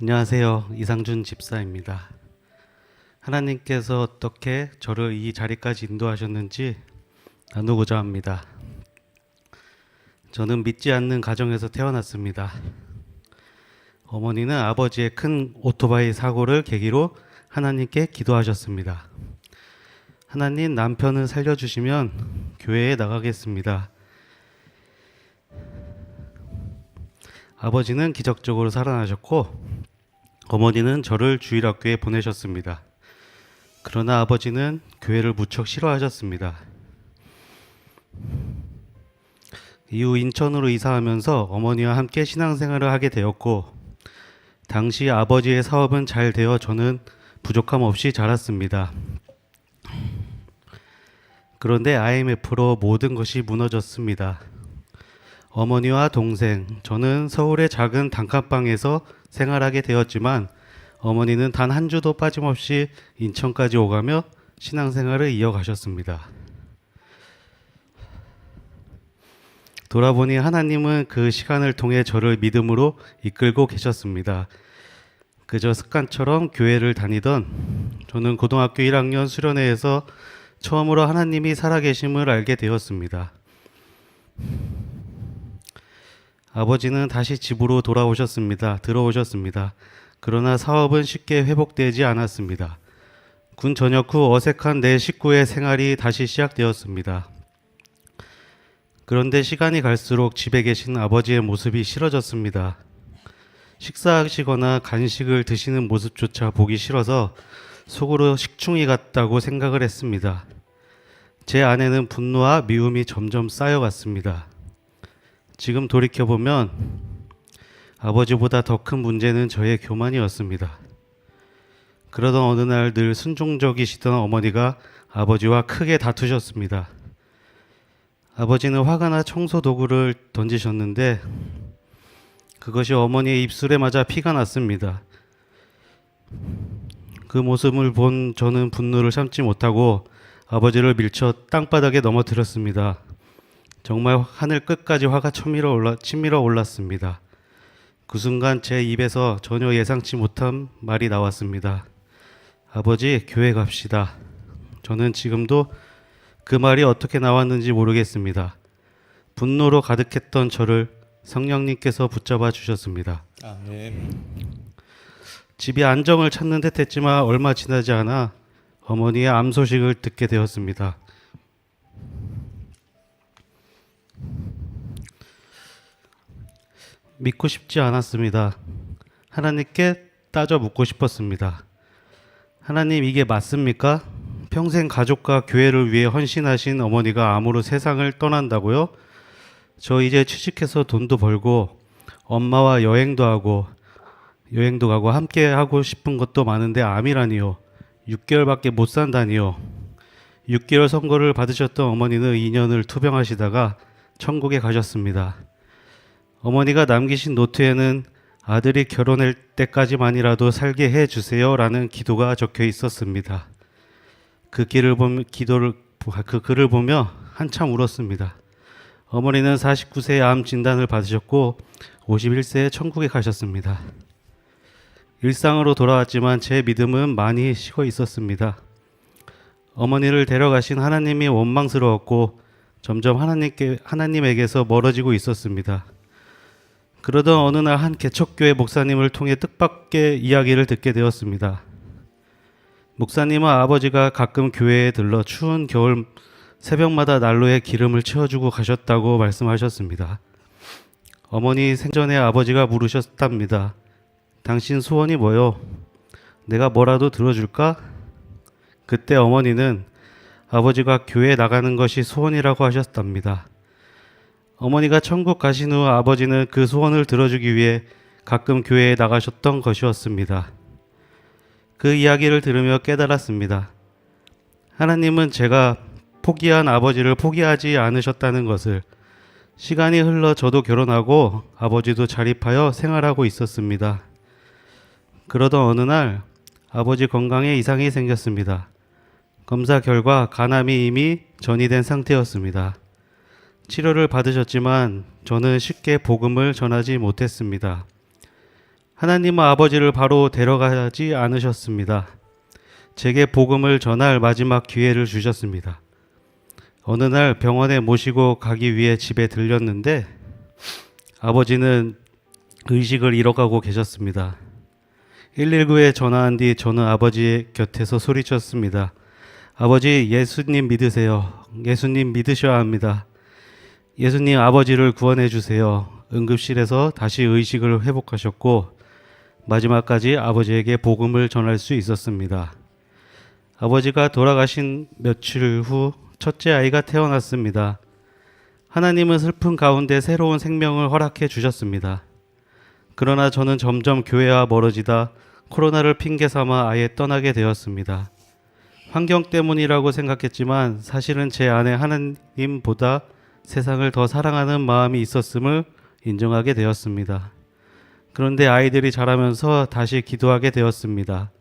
안녕하세요. 이상준 집사입니다. 하나님께서 어떻게 저를 이 자리까지 인도하셨는지 나누고자 합니다. 저는 믿지 않는 가정에서 태어났습니다. 어머니는 아버지의 큰 오토바이 사고를 계기로 하나님께 기도하셨습니다. 하나님, 남편을 살려주시면 교회에 나가겠습니다. 아버지는 기적적으로 살아나셨고 어머니는 저를 주일학교에 보내셨습니다. 그러나 아버지는 교회를 무척 싫어하셨습니다. 이후 인천으로 이사하면서 어머니와 함께 신앙생활을 하게 되었고, 당시 아버지의 사업은 잘 되어 저는 부족함 없이 자랐습니다. 그런데 IMF로 모든 것이 무너졌습니다. 어머니와 동생, 저는 서울의 작은 단칸방에서 생활하게 되었지만 어머니는 단 한 주도 빠짐없이 인천까지 오가며 신앙생활을 이어가셨습니다. 돌아보니 하나님은 그 시간을 통해 저를 믿음으로 이끌고 계셨습니다. 그저 습관처럼 교회를 다니던 저는 고등학교 1학년 수련회에서 처음으로 하나님이 살아계심을 알게 되었습니다. 아버지는 다시 집으로 들어오셨습니다. 그러나 사업은 쉽게 회복되지 않았습니다. 군 전역 후 어색한 내 식구의 생활이 다시 시작되었습니다. 그런데 시간이 갈수록 집에 계신 아버지의 모습이 싫어졌습니다. 식사하시거나 간식을 드시는 모습조차 보기 싫어서 속으로 식충이 같다고 생각을 했습니다. 제 안에는 분노와 미움이 점점 쌓여갔습니다. 지금 돌이켜보면 아버지보다 더 큰 문제는 저의 교만이었습니다. 그러던 어느 날 늘 순종적이시던 어머니가 아버지와 크게 다투셨습니다. 아버지는 화가 나 청소 도구를 던지셨는데 그것이 어머니의 입술에 맞아 피가 났습니다. 그 모습을 본 저는 분노를 참지 못하고 아버지를 밀쳐 땅바닥에 넘어뜨렸습니다. 정말 하늘 끝까지 화가 치밀어 올랐습니다. 그 순간 제 입에서 전혀 예상치 못한 말이 나왔습니다. 아버지, 교회 갑시다. 저는 지금도 그 말이 어떻게 나왔는지 모르겠습니다. 분노로 가득했던 저를 성령님께서 붙잡아 주셨습니다. 아멘. 집이 안정을 찾는 듯 했지만 얼마 지나지 않아 어머니의 암 소식을 듣게 되었습니다. 믿고 싶지 않았습니다. 하나님께 따져 묻고 싶었습니다. 하나님, 이게 맞습니까? 평생 가족과 교회를 위해 헌신하신 어머니가 암으로 세상을 떠난다고요? 저 이제 취직해서 돈도 벌고 엄마와 여행도 가고 함께 하고 싶은 것도 많은데 암이라니요. 6개월밖에 못 산다니요. 6개월 선고를 받으셨던 어머니는 2년을 투병하시다가 천국에 가셨습니다. 어머니가 남기신 노트에는 아들이 결혼할 때까지만이라도 살게 해주세요 라는 기도가 적혀 있었습니다. 그 글을 보며 한참 울었습니다. 어머니는 49세에 암 진단을 받으셨고 51세에 천국에 가셨습니다. 일상으로 돌아왔지만 제 믿음은 많이 식어 있었습니다. 어머니를 데려가신 하나님이 원망스러웠고 점점 하나님에게서 멀어지고 있었습니다. 그러던 어느 날 한 개척교회 목사님을 통해 뜻밖의 이야기를 듣게 되었습니다. 목사님은 아버지가 가끔 교회에 들러 추운 겨울 새벽마다 난로에 기름을 채워주고 가셨다고 말씀하셨습니다. 어머니 생전에 아버지가 물으셨답니다. 당신 소원이 뭐요? 내가 뭐라도 들어줄까? 그때 어머니는 아버지가 교회에 나가는 것이 소원이라고 하셨답니다. 어머니가 천국 가신 후 아버지는 그 소원을 들어주기 위해 가끔 교회에 나가셨던 것이었습니다. 그 이야기를 들으며 깨달았습니다. 하나님은 제가 포기한 아버지를 포기하지 않으셨다는 것을. 시간이 흘러 저도 결혼하고 아버지도 자립하여 생활하고 있었습니다. 그러던 어느 날 아버지 건강에 이상이 생겼습니다. 검사 결과 간암이 이미 전이된 상태였습니다. 치료를 받으셨지만 저는 쉽게 복음을 전하지 못했습니다. 하나님은 아버지를 바로 데려가지 않으셨습니다. 제게 복음을 전할 마지막 기회를 주셨습니다. 어느 날 병원에 모시고 가기 위해 집에 들렸는데 아버지는 의식을 잃어가고 계셨습니다. 119에 전화한 뒤 저는 아버지의 곁에서 소리쳤습니다. 아버지, 예수님 믿으세요. 예수님 믿으셔야 합니다. 예수님, 아버지를 구원해 주세요. 응급실에서 다시 의식을 회복하셨고 마지막까지 아버지에게 복음을 전할 수 있었습니다. 아버지가 돌아가신 며칠 후 첫째 아이가 태어났습니다. 하나님은 슬픔 가운데 새로운 생명을 허락해 주셨습니다. 그러나 저는 점점 교회와 멀어지다 코로나를 핑계 삼아 아예 떠나게 되었습니다. 환경 때문이라고 생각했지만 사실은 제 안에 하나님보다 세상을 더 사랑하는 마음이 있었음을 인정하게 되었습니다. 그런데 아이들이 자라면서 다시 기도하게 되었습니다.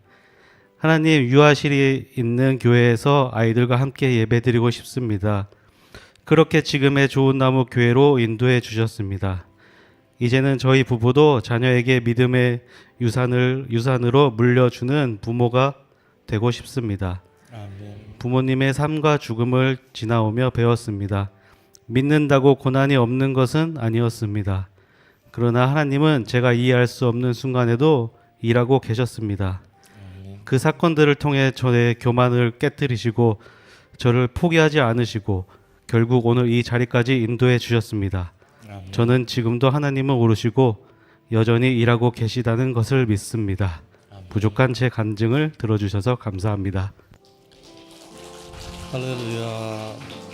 하나님, 유아실이 있는 교회에서 아이들과 함께 예배드리고 싶습니다. 그렇게 지금의 좋은 나무 교회로 인도해 주셨습니다. 이제는 저희 부부도 자녀에게 믿음의 유산으로 물려주는 부모가 되고 싶습니다. 아멘. 부모님의 삶과 죽음을 지나오며 배웠습니다. 믿는다고 고난이 없는 것은 아니었습니다. 그러나 하나님은 제가 이해할 수 없는 순간에도 일하고 계셨습니다. 그 사건들을 통해 저의 교만을 깨뜨리시고 저를 포기하지 않으시고 결국 오늘 이 자리까지 인도해 주셨습니다. 아멘. 저는 지금도 하나님을 모르시고 여전히 일하고 계시다는 것을 믿습니다. 아멘. 부족한 제 간증을 들어주셔서 감사합니다. 할렐루야.